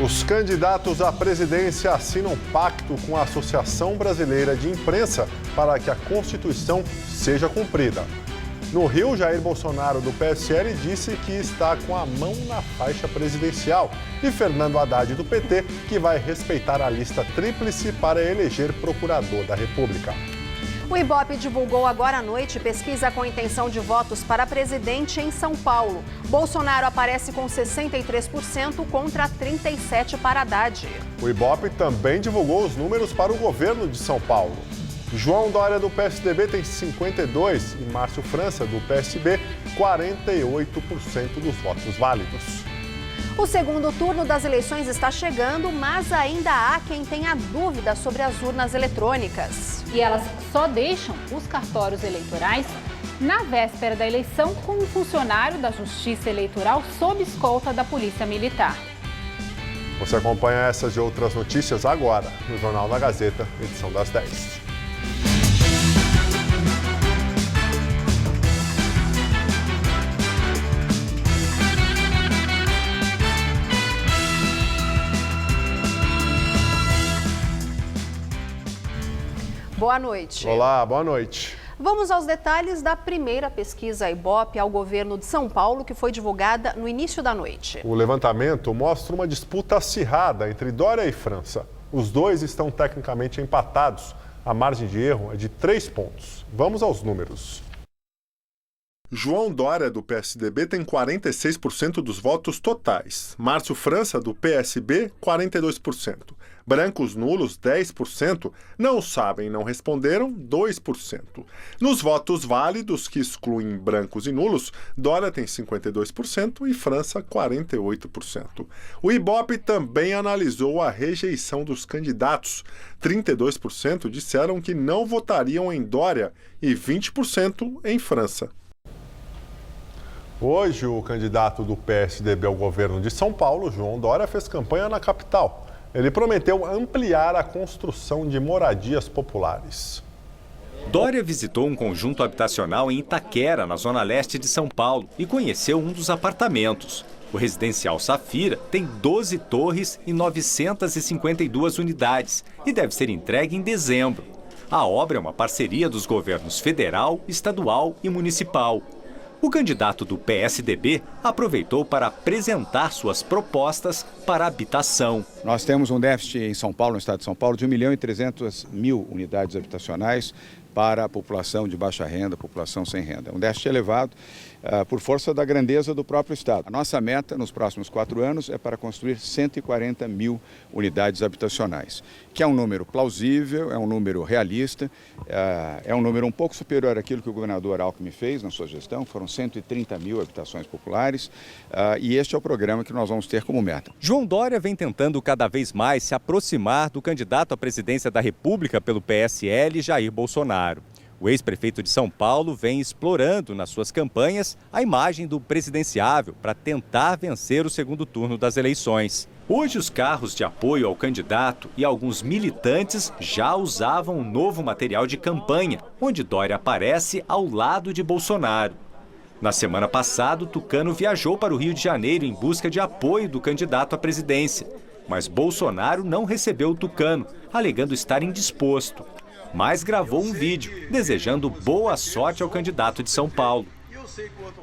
Os candidatos à presidência assinam pacto com a Associação Brasileira de Imprensa para que a Constituição seja cumprida. No Rio, Jair Bolsonaro, do PSL, disse que está com a mão na faixa presidencial. E Fernando Haddad, do PT, que vai respeitar a lista tríplice para eleger procurador da República. O Ibope divulgou agora à noite pesquisa com intenção de votos para presidente em São Paulo. Bolsonaro aparece com 63% contra 37% para Haddad. O Ibope também divulgou os números para o governo de São Paulo. João Dória, do PSDB, tem 52% e Márcio França, do PSB, 48% dos votos válidos. O segundo turno das eleições está chegando, mas ainda há quem tenha dúvida sobre as urnas eletrônicas. E elas só deixam os cartórios eleitorais na véspera da eleição com um funcionário da Justiça Eleitoral sob escolta da Polícia Militar. Você acompanha essas e outras notícias agora no Jornal da Gazeta, edição das 10. Boa noite. Olá, boa noite. Vamos aos detalhes da primeira pesquisa Ibope ao governo de São Paulo, que foi divulgada no início da noite. O levantamento mostra uma disputa acirrada entre Dória e França. Os dois estão tecnicamente empatados. A margem de erro é de 3 pontos. Vamos aos números. João Dória, do PSDB, tem 46% dos votos totais. Márcio França, do PSB, 42%. Brancos nulos, 10%. Não sabem, não responderam, 2%. Nos votos válidos, que excluem brancos e nulos, Dória tem 52% e França, 48%. O Ibope também analisou a rejeição dos candidatos. 32% disseram que não votariam em Dória e 20% em França. Hoje, o candidato do PSDB ao governo de São Paulo, João Dória, fez campanha na capital. Ele prometeu ampliar a construção de moradias populares. Dória visitou um conjunto habitacional em Itaquera, na zona leste de São Paulo, e conheceu um dos apartamentos. O residencial Safira tem 12 torres e 952 unidades e deve ser entregue em dezembro. A obra é uma parceria dos governos federal, estadual e municipal. O candidato do PSDB aproveitou para apresentar suas propostas para a habitação. Nós temos um déficit em São Paulo, no estado de São Paulo, de 1.300.000 unidades habitacionais para a população de baixa renda, população sem renda. Um déficit elevado por força da grandeza do próprio estado. A nossa meta nos próximos 4 anos é para construir 140.000 unidades habitacionais, que é um número plausível, é um número realista, é um número um pouco superior àquilo que o governador Alckmin fez na sua gestão, foram 130.000 habitações populares, e este é o programa que nós vamos ter como meta. João Dória vem tentando cada vez mais se aproximar do candidato à presidência da República pelo PSL, Jair Bolsonaro. O ex-prefeito de São Paulo vem explorando nas suas campanhas a imagem do presidenciável para tentar vencer o segundo turno das eleições. Hoje, os carros de apoio ao candidato e alguns militantes já usavam um novo material de campanha, onde Dória aparece ao lado de Bolsonaro. Na semana passada, o tucano viajou para o Rio de Janeiro em busca de apoio do candidato à presidência. Mas Bolsonaro não recebeu o tucano, alegando estar indisposto. Mas gravou um vídeo desejando boa sorte ao candidato de São Paulo.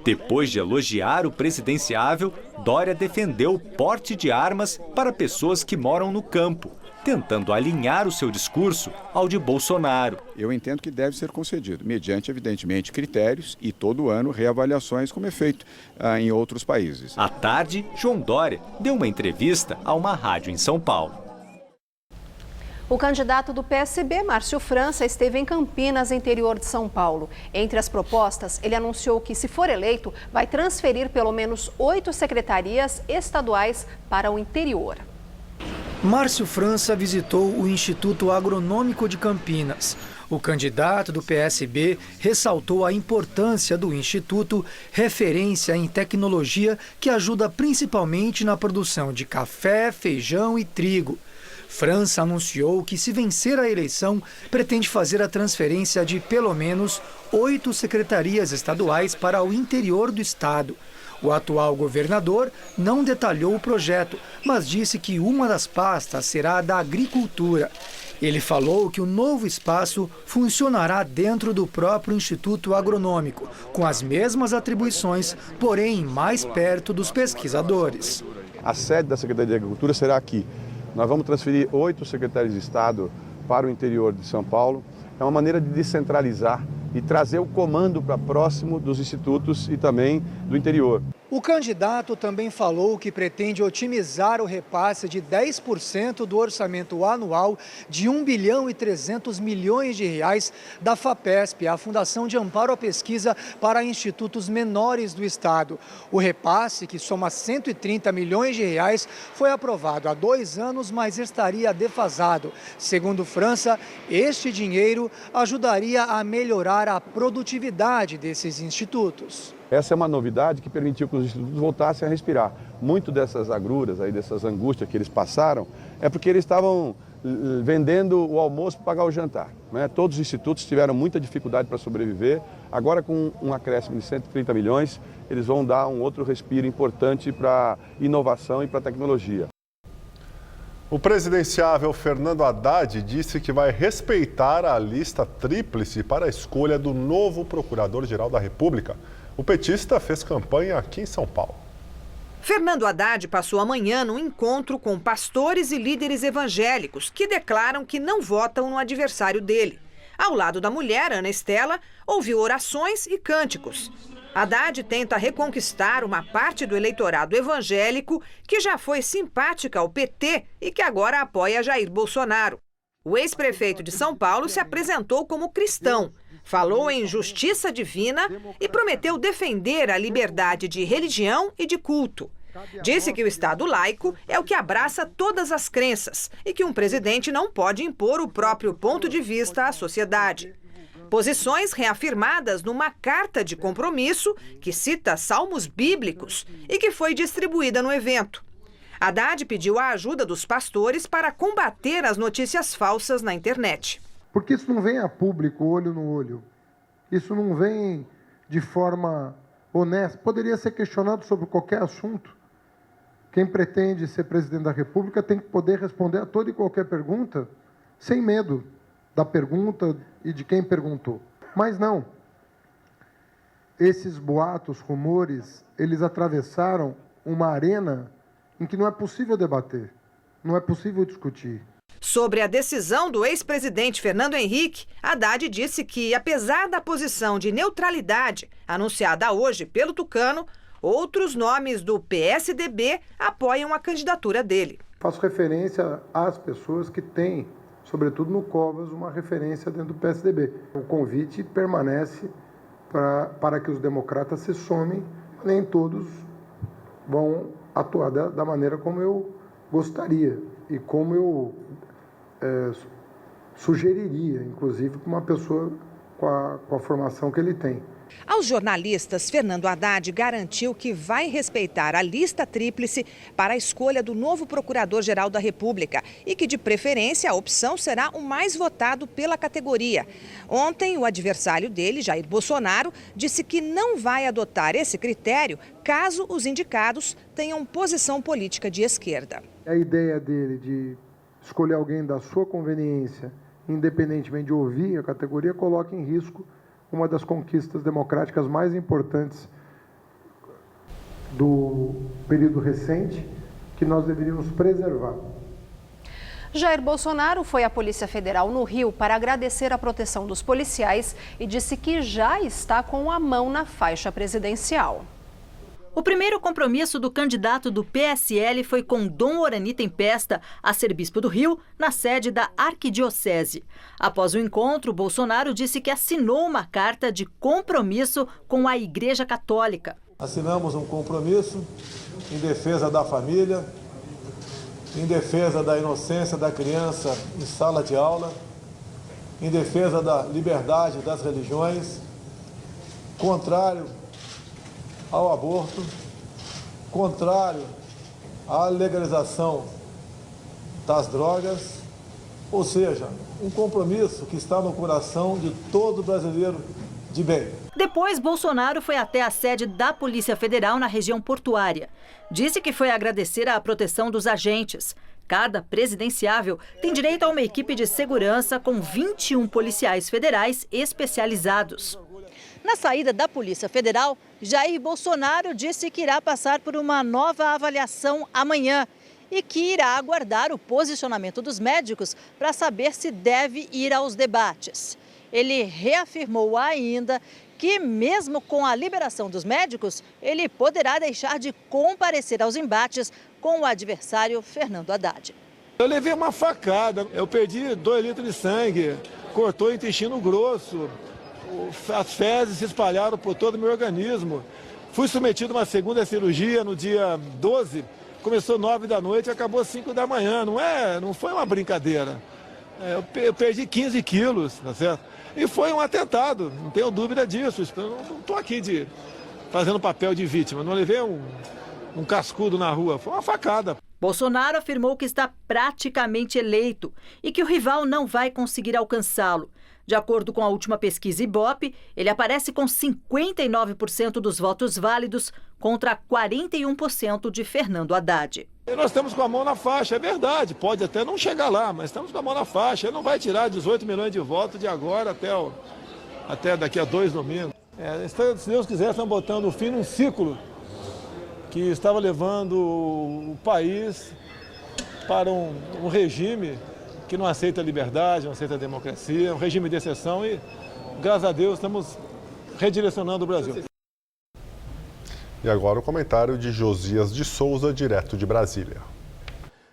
Depois de elogiar o presidenciável, Dória defendeu o porte de armas para pessoas que moram no campo, tentando alinhar o seu discurso ao de Bolsonaro. Eu entendo que deve ser concedido, mediante, evidentemente, critérios e todo ano reavaliações, como é feito em outros países. À tarde, João Dória deu uma entrevista a uma rádio em São Paulo. O candidato do PSB, Márcio França, esteve em Campinas, interior de São Paulo. Entre as propostas, ele anunciou que, se for eleito, vai transferir pelo menos 8 secretarias estaduais para o interior. Márcio França visitou o Instituto Agronômico de Campinas. O candidato do PSB ressaltou a importância do Instituto, referência em tecnologia que ajuda principalmente na produção de café, feijão e trigo. França anunciou que, se vencer a eleição, pretende fazer a transferência de pelo menos 8 secretarias estaduais para o interior do estado. O atual governador não detalhou o projeto, mas disse que uma das pastas será a da agricultura. Ele falou que o novo espaço funcionará dentro do próprio Instituto Agronômico, com as mesmas atribuições, porém mais perto dos pesquisadores. A sede da Secretaria de Agricultura será aqui. Nós vamos transferir 8 secretários de Estado para o interior de São Paulo. É uma maneira de descentralizar e trazer o comando para próximo dos institutos e também do interior. O candidato também falou que pretende otimizar o repasse de 10% do orçamento anual de 1 bilhão e 300 milhões de reais da FAPESP, a Fundação de Amparo à Pesquisa para Institutos Menores do Estado. O repasse, que soma 130 milhões de reais, foi aprovado há 2 anos, mas estaria defasado. Segundo França, este dinheiro ajudaria a melhorar a produtividade desses institutos. Essa é uma novidade que permitiu que os institutos voltassem a respirar. Muito dessas agruras, dessas angústias que eles passaram, é porque eles estavam vendendo o almoço para pagar o jantar. Todos os institutos tiveram muita dificuldade para sobreviver. Agora, com um acréscimo de 130 milhões, eles vão dar um outro respiro importante para inovação e para tecnologia. O presidenciável Fernando Haddad disse que vai respeitar a lista tríplice para a escolha do novo Procurador-Geral da República. O petista fez campanha aqui em São Paulo. Fernando Haddad passou a manhã num encontro com pastores e líderes evangélicos que declaram que não votam no adversário dele. Ao lado da mulher, Ana Estela, ouviu orações e cânticos. Haddad tenta reconquistar uma parte do eleitorado evangélico que já foi simpática ao PT e que agora apoia Jair Bolsonaro. O ex-prefeito de São Paulo se apresentou como cristão, falou em justiça divina e prometeu defender a liberdade de religião e de culto. Disse que o Estado laico é o que abraça todas as crenças e que um presidente não pode impor o próprio ponto de vista à sociedade. Posições reafirmadas numa carta de compromisso que cita salmos bíblicos e que foi distribuída no evento. Haddad pediu a ajuda dos pastores para combater as notícias falsas na internet. Porque isso não vem a público, olho no olho. Isso não vem de forma honesta. Poderia ser questionado sobre qualquer assunto. Quem pretende ser presidente da República tem que poder responder a toda e qualquer pergunta sem medo da pergunta e de quem perguntou. Mas não. Esses boatos, rumores, eles atravessaram uma arena em que não é possível debater, não é possível discutir. Sobre a decisão do ex-presidente Fernando Henrique, Haddad disse que, apesar da posição de neutralidade anunciada hoje pelo Tucano, outros nomes do PSDB apoiam a candidatura dele. Faço referência às pessoas que têm, sobretudo no Covas, uma referência dentro do PSDB. O convite permanece para que os democratas se somem, nem todos vão atuar da maneira como eu gostaria e como eu sugeriria, inclusive, para uma pessoa com a formação que ele tem. Aos jornalistas, Fernando Haddad garantiu que vai respeitar a lista tríplice para a escolha do novo Procurador-Geral da República e que, de preferência, a opção será o mais votado pela categoria. Ontem, o adversário dele, Jair Bolsonaro, disse que não vai adotar esse critério caso os indicados tenham posição política de esquerda. A ideia dele de escolher alguém da sua conveniência, independentemente de ouvir a categoria, coloca em risco uma das conquistas democráticas mais importantes do período recente, que nós deveríamos preservar. Jair Bolsonaro foi à Polícia Federal no Rio para agradecer a proteção dos policiais e disse que já está com a mão na faixa presidencial. O primeiro compromisso do candidato do PSL foi com Dom Orani Tempesta, arcebispo do Rio, na sede da Arquidiocese. Após o encontro, Bolsonaro disse que assinou uma carta de compromisso com a Igreja Católica. Assinamos um compromisso em defesa da família, em defesa da inocência da criança em sala de aula, em defesa da liberdade das religiões, contrário ao aborto, contrário à legalização das drogas, ou seja, um compromisso que está no coração de todo brasileiro de bem. Depois, Bolsonaro foi até a sede da Polícia Federal na região portuária. Disse que foi agradecer a proteção dos agentes. Cada presidenciável tem direito a uma equipe de segurança com 21 policiais federais especializados. Na saída da Polícia Federal, Jair Bolsonaro disse que irá passar por uma nova avaliação amanhã e que irá aguardar o posicionamento dos médicos para saber se deve ir aos debates. Ele reafirmou ainda que, mesmo com a liberação dos médicos, ele poderá deixar de comparecer aos embates com o adversário Fernando Haddad. Eu levei uma facada, eu perdi 2 litros de sangue, cortou o intestino grosso, as fezes se espalharam por todo o meu organismo. Fui submetido a uma segunda cirurgia no dia 12, começou 9 da noite e acabou 5 da manhã. Não foi uma brincadeira. Eu perdi 15 quilos, tá certo? E foi um atentado, não tenho dúvida disso. Eu não estou aqui fazendo papel de vítima, não levei um cascudo na rua, foi uma facada. Bolsonaro afirmou que está praticamente eleito e que o rival não vai conseguir alcançá-lo. De acordo com a última pesquisa Ibope, ele aparece com 59% dos votos válidos contra 41% de Fernando Haddad. E nós estamos com a mão na faixa, é verdade, pode até não chegar lá, mas estamos com a mão na faixa. Ele não vai tirar 18 milhões de votos de agora até daqui a 2 domingos. Se Deus quiser, estamos botando fim num ciclo que estava levando o país para um regime que não aceita a liberdade, não aceita a democracia, um regime de exceção e, graças a Deus, estamos redirecionando o Brasil. E agora o comentário de Josias de Souza, direto de Brasília.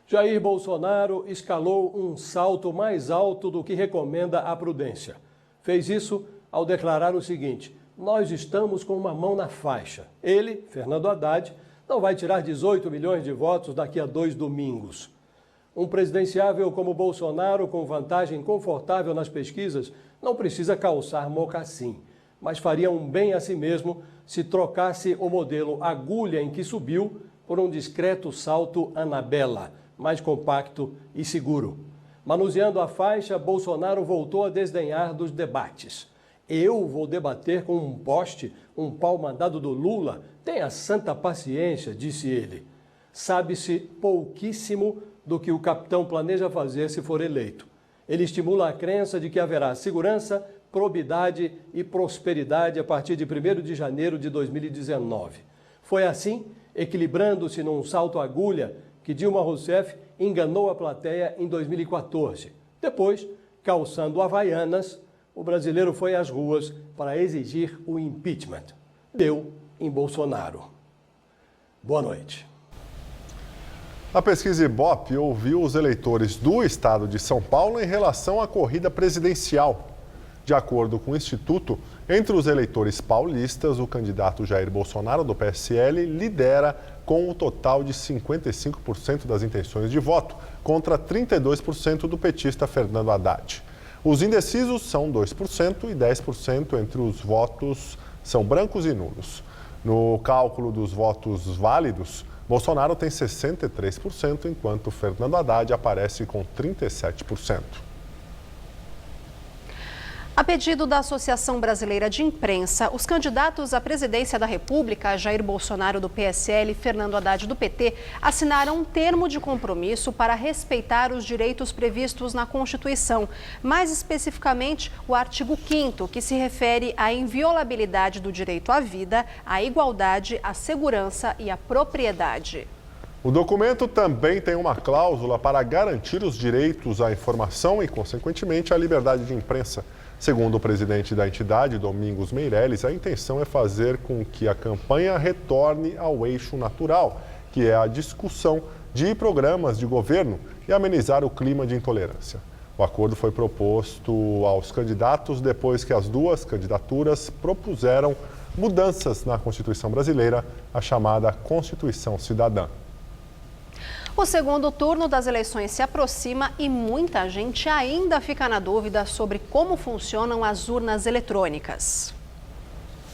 Jair Bolsonaro escalou um salto mais alto do que recomenda a prudência. Fez isso ao declarar o seguinte: nós estamos com uma mão na faixa. Ele, Fernando Haddad, não vai tirar 18 milhões de votos daqui a 2 domingos. Um presidenciável como Bolsonaro, com vantagem confortável nas pesquisas, não precisa calçar mocassim, mas faria um bem a si mesmo se trocasse o modelo agulha em que subiu por um discreto salto Anabela, mais compacto e seguro. Manuseando a faixa, Bolsonaro voltou a desdenhar dos debates. Eu vou debater com um poste, um pau mandado do Lula? Tenha santa paciência, disse ele. Sabe-se pouquíssimo do que o capitão planeja fazer se for eleito. Ele estimula a crença de que haverá segurança, probidade e prosperidade a partir de 1º de janeiro de 2019. Foi assim, equilibrando-se num salto agulha, que Dilma Rousseff enganou a plateia em 2014. Depois, calçando havaianas, o brasileiro foi às ruas para exigir o impeachment. Deu em Bolsonaro. Boa noite. A pesquisa Ibope ouviu os eleitores do estado de São Paulo em relação à corrida presidencial. De acordo com o Instituto, entre os eleitores paulistas, o candidato Jair Bolsonaro, do PSL, lidera com um total de 55% das intenções de voto, contra 32% do petista Fernando Haddad. Os indecisos são 2% e 10% entre os votos são brancos e nulos. No cálculo dos votos válidos, Bolsonaro tem 63%, enquanto Fernando Haddad aparece com 37%. A pedido da Associação Brasileira de Imprensa, os candidatos à presidência da República, Jair Bolsonaro do PSL e Fernando Haddad do PT, assinaram um termo de compromisso para respeitar os direitos previstos na Constituição, mais especificamente o artigo 5º, que se refere à inviolabilidade do direito à vida, à igualdade, à segurança e à propriedade. O documento também tem uma cláusula para garantir os direitos à informação e, consequentemente, à liberdade de imprensa. Segundo o presidente da entidade, Domingos Meirelles, a intenção é fazer com que a campanha retorne ao eixo natural, que é a discussão de programas de governo e amenizar o clima de intolerância. O acordo foi proposto aos candidatos depois que as duas candidaturas propuseram mudanças na Constituição brasileira, a chamada Constituição Cidadã. O segundo turno das eleições se aproxima e muita gente ainda fica na dúvida sobre como funcionam as urnas eletrônicas.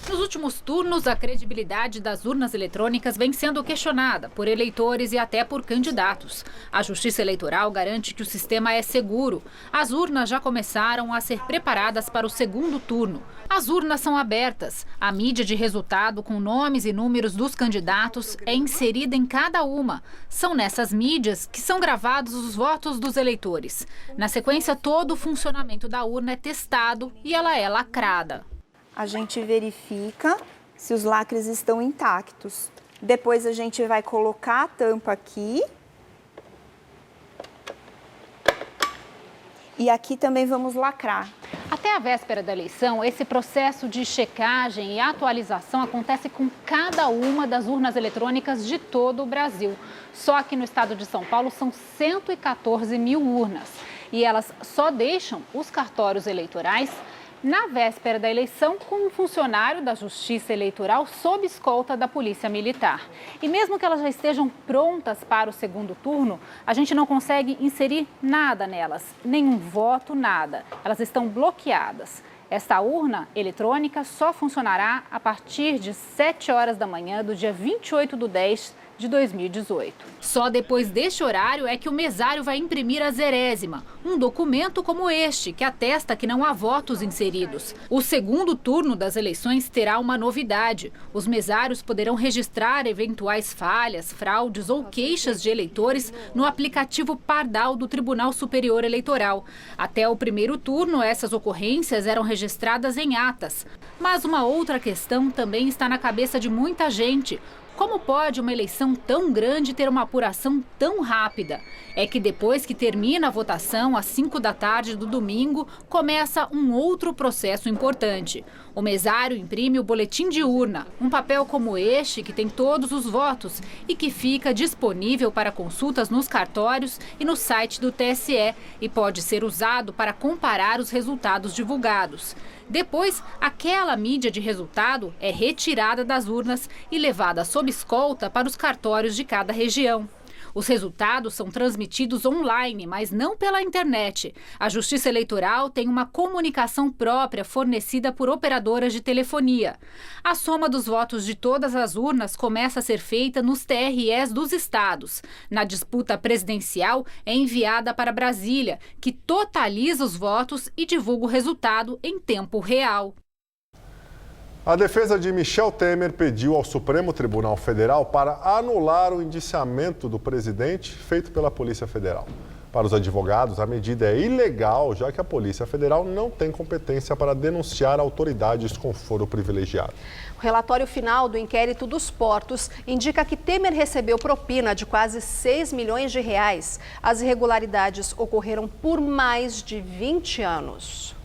Nos últimos turnos, a credibilidade das urnas eletrônicas vem sendo questionada por eleitores e até por candidatos. A Justiça Eleitoral garante que o sistema é seguro. As urnas já começaram a ser preparadas para o segundo turno. As urnas são abertas. A mídia de resultado com nomes e números dos candidatos é inserida em cada uma. São nessas mídias que são gravados os votos dos eleitores. Na sequência, todo o funcionamento da urna é testado e ela é lacrada. A gente verifica se os lacres estão intactos. Depois a gente vai colocar a tampa aqui. E aqui também vamos lacrar. Até a véspera da eleição, esse processo de checagem e atualização acontece com cada uma das urnas eletrônicas de todo o Brasil. Só aqui no estado de São Paulo são 114 mil urnas. E elas só deixam os cartórios eleitorais na véspera da eleição com um funcionário da Justiça Eleitoral sob escolta da Polícia Militar. E mesmo que elas já estejam prontas para o segundo turno, a gente não consegue inserir nada nelas, nenhum voto, nada. Elas estão bloqueadas. Esta urna eletrônica só funcionará a partir de 7 horas da manhã do dia 28/10 de 2018. Só depois deste horário é que o mesário vai imprimir a zerésima, um documento como este, que atesta que não há votos inseridos. O segundo turno das eleições terá uma novidade. Os mesários poderão registrar eventuais falhas, fraudes ou queixas de eleitores no aplicativo Pardal do Tribunal Superior Eleitoral. Até o primeiro turno, essas ocorrências eram registradas em atas. Mas uma outra questão também está na cabeça de muita gente. Como pode uma eleição tão grande ter uma apuração tão rápida? É que depois que termina a votação, às 5 da tarde do domingo, começa um outro processo importante. O mesário imprime o boletim de urna, um papel como este que tem todos os votos e que fica disponível para consultas nos cartórios e no site do TSE e pode ser usado para comparar os resultados divulgados. Depois, aquela mídia de resultado é retirada das urnas e levada sob escolta para os cartórios de cada região. Os resultados são transmitidos online, mas não pela internet. A Justiça Eleitoral tem uma comunicação própria fornecida por operadoras de telefonia. A soma dos votos de todas as urnas começa a ser feita nos TREs dos estados. Na disputa presidencial, é enviada para Brasília, que totaliza os votos e divulga o resultado em tempo real. A defesa de Michel Temer pediu ao Supremo Tribunal Federal para anular o indiciamento do presidente feito pela Polícia Federal. Para os advogados, a medida é ilegal, já que a Polícia Federal não tem competência para denunciar autoridades com foro privilegiado. O relatório final do inquérito dos portos indica que Temer recebeu propina de quase 6 milhões de reais. As irregularidades ocorreram por mais de 20 anos.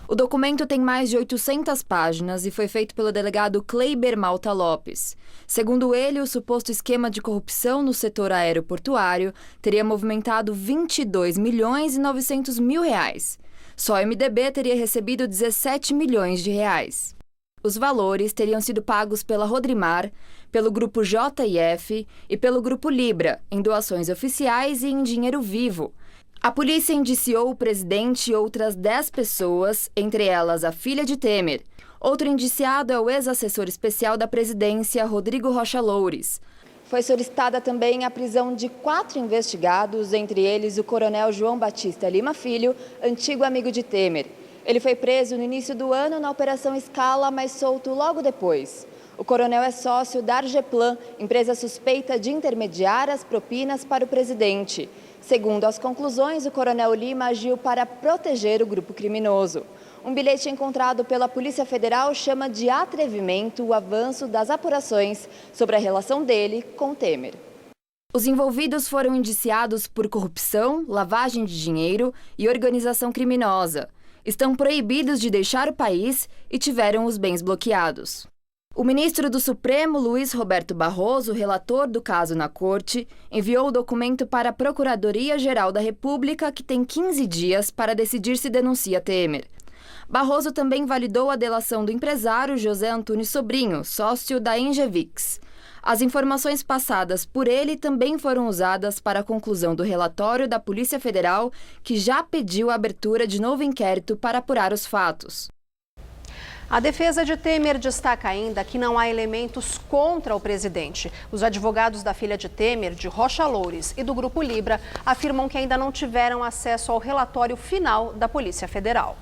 O documento tem mais de 800 páginas e foi feito pelo delegado Kleiber Malta Lopes. Segundo ele, o suposto esquema de corrupção no setor aeroportuário teria movimentado 22 milhões e 900 mil reais. Só o MDB teria recebido 17 milhões de reais. Os valores teriam sido pagos pela Rodrimar, pelo Grupo JF e pelo Grupo Libra, em doações oficiais e em dinheiro vivo. A polícia indiciou o presidente e outras 10 pessoas, entre elas a filha de Temer. Outro indiciado é o ex-assessor especial da presidência, Rodrigo Rocha Loures. Foi solicitada também a prisão de 4 investigados, entre eles o coronel João Batista Lima Filho, antigo amigo de Temer. Ele foi preso no início do ano na Operação Scala, mas solto logo depois. O coronel é sócio da Argeplan, empresa suspeita de intermediar as propinas para o presidente. Segundo as conclusões, o coronel Lima agiu para proteger o grupo criminoso. Um bilhete encontrado pela Polícia Federal chama de atrevimento o avanço das apurações sobre a relação dele com Temer. Os envolvidos foram indiciados por corrupção, lavagem de dinheiro e organização criminosa. Estão proibidos de deixar o país e tiveram os bens bloqueados. O ministro do Supremo, Luiz Roberto Barroso, relator do caso na corte, enviou o documento para a Procuradoria-Geral da República, que tem 15 dias para decidir se denuncia Temer. Barroso também validou a delação do empresário José Antunes Sobrinho, sócio da Engevix. As informações passadas por ele também foram usadas para a conclusão do relatório da Polícia Federal, que já pediu a abertura de novo inquérito para apurar os fatos. A defesa de Temer destaca ainda que não há elementos contra o presidente. Os advogados da filha de Temer, de Rocha Loures, e do Grupo Libra afirmam que ainda não tiveram acesso ao relatório final da Polícia Federal.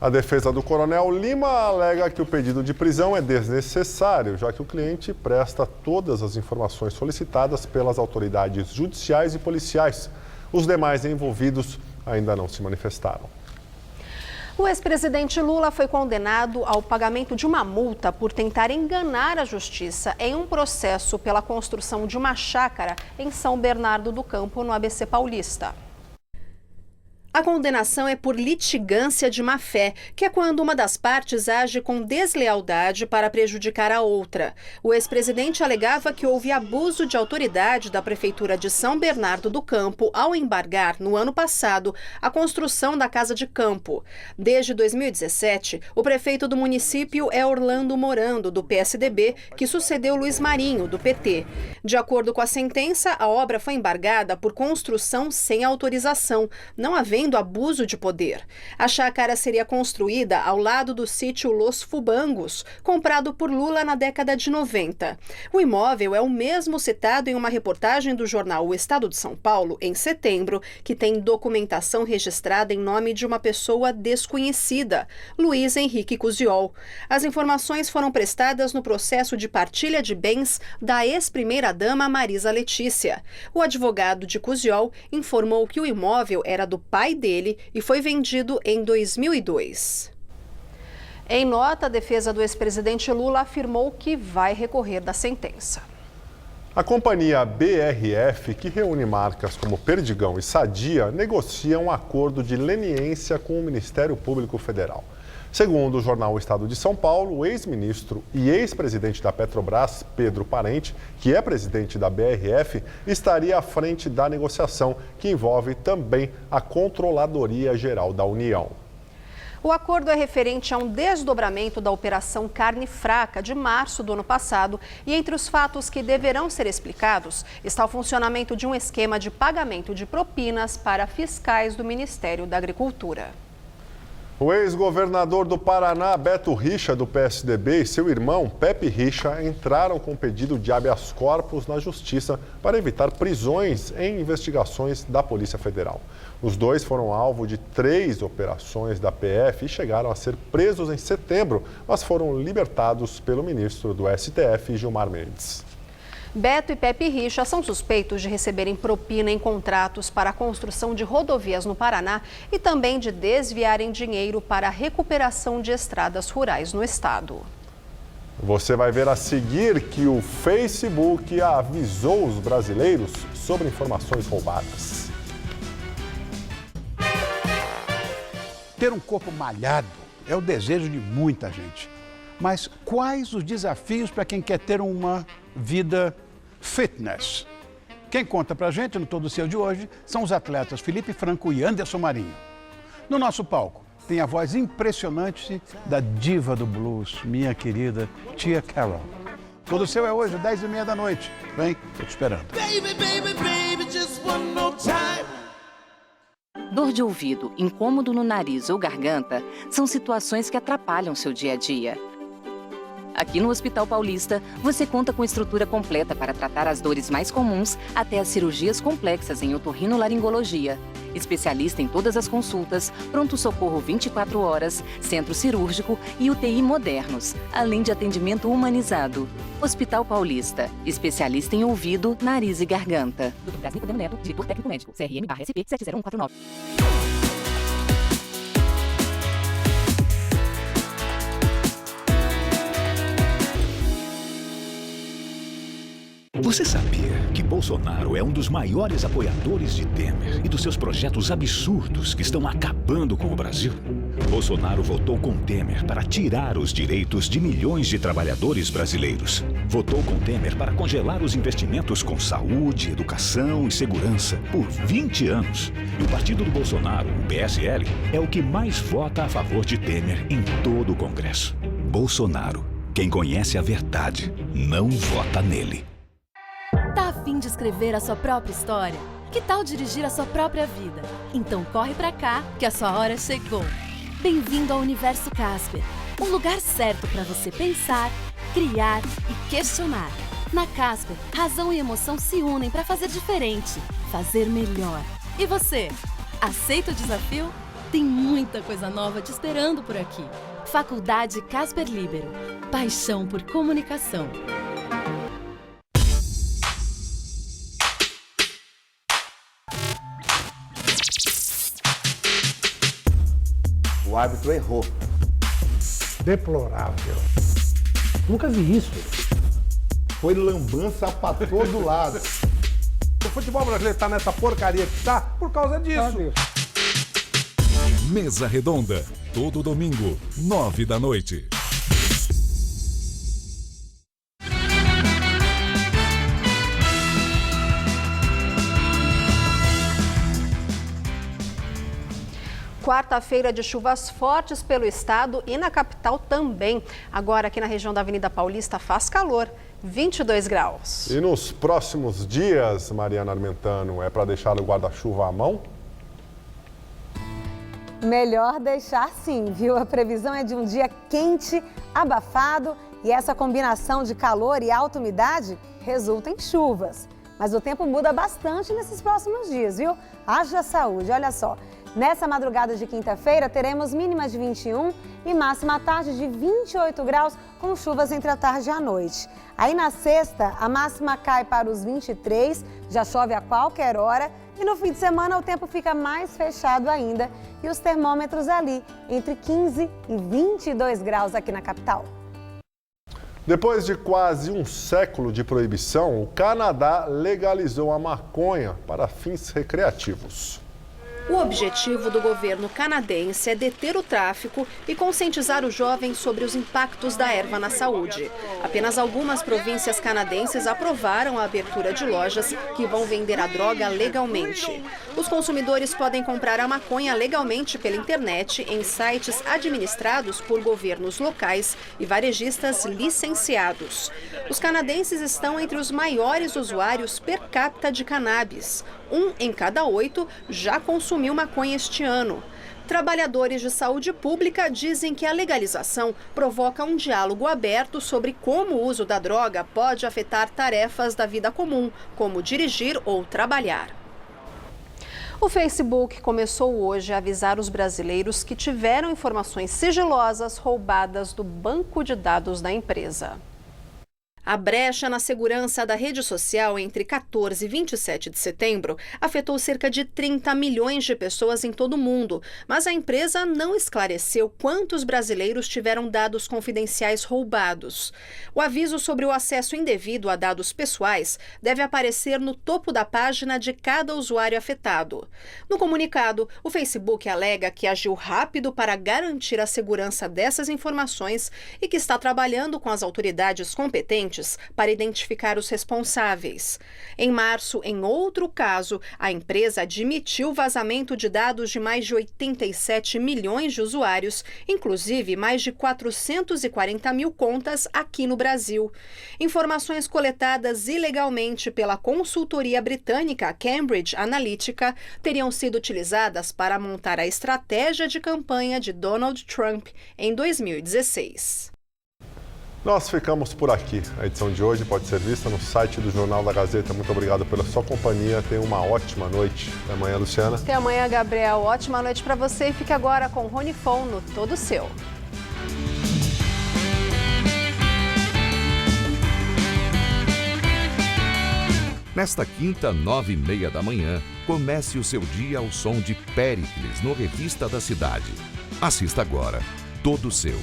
A defesa do coronel Lima alega que o pedido de prisão é desnecessário, já que o cliente presta todas as informações solicitadas pelas autoridades judiciais e policiais. Os demais envolvidos ainda não se manifestaram. O ex-presidente Lula foi condenado ao pagamento de uma multa por tentar enganar a justiça em um processo pela construção de uma chácara em São Bernardo do Campo, no ABC Paulista. A condenação é por litigância de má-fé, que é quando uma das partes age com deslealdade para prejudicar a outra. O ex-presidente alegava que houve abuso de autoridade da Prefeitura de São Bernardo do Campo ao embargar, no ano passado, a construção da Casa de Campo. Desde 2017, o prefeito do município é Orlando Morando, do PSDB, que sucedeu Luiz Marinho, do PT. De acordo com a sentença, a obra foi embargada por construção sem autorização, não havendo abuso de poder. A chácara seria construída ao lado do sítio Los Fubangos, comprado por Lula na década de 90. O imóvel é o mesmo citado em uma reportagem do jornal O Estado de São Paulo, em setembro, que tem documentação registrada em nome de uma pessoa desconhecida, Luiz Henrique Cusiol. As informações foram prestadas no processo de partilha de bens da ex-primeira-dama Marisa Letícia. O advogado de Cusiol informou que o imóvel era do pai dele e foi vendido em 2002. Em nota, a defesa do ex-presidente Lula afirmou que vai recorrer da sentença. A companhia BRF, que reúne marcas como Perdigão e Sadia, negocia um acordo de leniência com o Ministério Público Federal. Segundo o jornal O Estado de São Paulo, o ex-ministro e ex-presidente da Petrobras, Pedro Parente, que é presidente da BRF, estaria à frente da negociação, que envolve também a Controladoria Geral da União. O acordo é referente a um desdobramento da Operação Carne Fraca de março do ano passado e entre os fatos que deverão ser explicados está o funcionamento de um esquema de pagamento de propinas para fiscais do Ministério da Agricultura. O ex-governador do Paraná, Beto Richa, do PSDB, e seu irmão, Pepe Richa, entraram com pedido de habeas corpus na Justiça para evitar prisões em investigações da Polícia Federal. Os dois foram alvo de 3 operações da PF e chegaram a ser presos em setembro, mas foram libertados pelo ministro do STF, Gilmar Mendes. Beto e Pepe Richa são suspeitos de receberem propina em contratos para a construção de rodovias no Paraná e também de desviarem dinheiro para a recuperação de estradas rurais no estado. Você vai ver a seguir que o Facebook avisou os brasileiros sobre informações roubadas. Ter um corpo malhado é o desejo de muita gente. Mas quais os desafios para quem quer ter uma vida fitness? Quem conta pra gente no Todo Seu de hoje são os atletas Felipe Franco e Anderson Marinho. No nosso palco tem a voz impressionante da diva do blues, minha querida Tia Carol. Todo Seu é hoje, 10h30 da noite. Vem, tô te esperando. Baby, baby, baby, just one more time. Dor de ouvido, incômodo no nariz ou garganta são situações que atrapalham seu dia a dia. Aqui no Hospital Paulista, você conta com estrutura completa para tratar as dores mais comuns até as cirurgias complexas em otorrinolaringologia. Especialista em todas as consultas, pronto-socorro 24 horas, centro cirúrgico e UTI modernos, além de atendimento humanizado. Hospital Paulista, especialista em ouvido, nariz e garganta. Dr. Brasil Neto, diretor técnico médico, CRM/SP 70149. Você sabia que Bolsonaro é um dos maiores apoiadores de Temer e dos seus projetos absurdos que estão acabando com o Brasil? Bolsonaro votou com Temer para tirar os direitos de milhões de trabalhadores brasileiros. Votou com Temer para congelar os investimentos com saúde, educação e segurança por 20 anos. E o partido do Bolsonaro, o PSL, é o que mais vota a favor de Temer em todo o Congresso. Bolsonaro, quem conhece a verdade, não vota nele. Tá a fim de escrever a sua própria história? Que tal dirigir a sua própria vida? Então corre pra cá, que a sua hora chegou. Bem-vindo ao Universo Casper. um lugar certo para você pensar, criar e questionar. Na Casper, razão e emoção se unem para fazer diferente, fazer melhor. E você, aceita o desafio? Tem muita coisa nova te esperando por aqui. Faculdade Casper Líbero. Paixão por comunicação. O árbitro errou. Deplorável. Nunca vi isso. Foi lambança pra todo lado. O futebol brasileiro tá nessa porcaria que tá por causa disso. Mesa Redonda, todo domingo, 21h. Quarta-feira de chuvas fortes pelo estado e na capital também. Agora aqui na região da Avenida Paulista faz calor, 22 graus. E nos próximos dias, Mariana Armentano, é para deixar o guarda-chuva à mão? Melhor deixar sim, viu? A previsão é de um dia quente, abafado e essa combinação de calor e alta umidade resulta em chuvas. Mas o tempo muda bastante nesses próximos dias, viu? Haja saúde, olha só. Nessa madrugada de quinta-feira, teremos mínimas de 21 e máxima à tarde de 28 graus, com chuvas entre a tarde e a noite. Aí na sexta, a máxima cai para os 23, já chove a qualquer hora. E no fim de semana, o tempo fica mais fechado ainda e os termômetros ali entre 15 e 22 graus aqui na capital. Depois de quase um século de proibição, o Canadá legalizou a maconha para fins recreativos. O objetivo do governo canadense é deter o tráfico e conscientizar os jovens sobre os impactos da erva na saúde. Apenas algumas províncias canadenses aprovaram a abertura de lojas que vão vender a droga legalmente. Os consumidores podem comprar a maconha legalmente pela internet em sites administrados por governos locais e varejistas licenciados. Os canadenses estão entre os maiores usuários per capita de cannabis. 1 em cada 8 já consumiu maconha este ano. Trabalhadores de saúde pública dizem que a legalização provoca um diálogo aberto sobre como o uso da droga pode afetar tarefas da vida comum, como dirigir ou trabalhar. O Facebook começou hoje a avisar os brasileiros que tiveram informações sigilosas roubadas do banco de dados da empresa. A brecha na segurança da rede social entre 14 e 27 de setembro afetou cerca de 30 milhões de pessoas em todo o mundo, mas a empresa não esclareceu quantos brasileiros tiveram dados confidenciais roubados. O aviso sobre o acesso indevido a dados pessoais deve aparecer no topo da página de cada usuário afetado. No comunicado, o Facebook alega que agiu rápido para garantir a segurança dessas informações e que está trabalhando com as autoridades competentes para identificar os responsáveis. Em março, em outro caso, a empresa admitiu o vazamento de dados de mais de 87 milhões de usuários, inclusive mais de 440 mil contas aqui no Brasil. Informações coletadas ilegalmente pela consultoria britânica Cambridge Analytica teriam sido utilizadas para montar a estratégia de campanha de Donald Trump em 2016. Nós ficamos por aqui. A edição de hoje pode ser vista no site do Jornal da Gazeta. Muito obrigado pela sua companhia. Tenha uma ótima noite. Até amanhã, Luciana. Até amanhã, Gabriel. Ótima noite para você e fique agora com o Rony Fon no Todo Seu. Nesta quinta, 9h30 da manhã, comece o seu dia ao som de Péricles no Revista da Cidade. Assista agora. Todo Seu.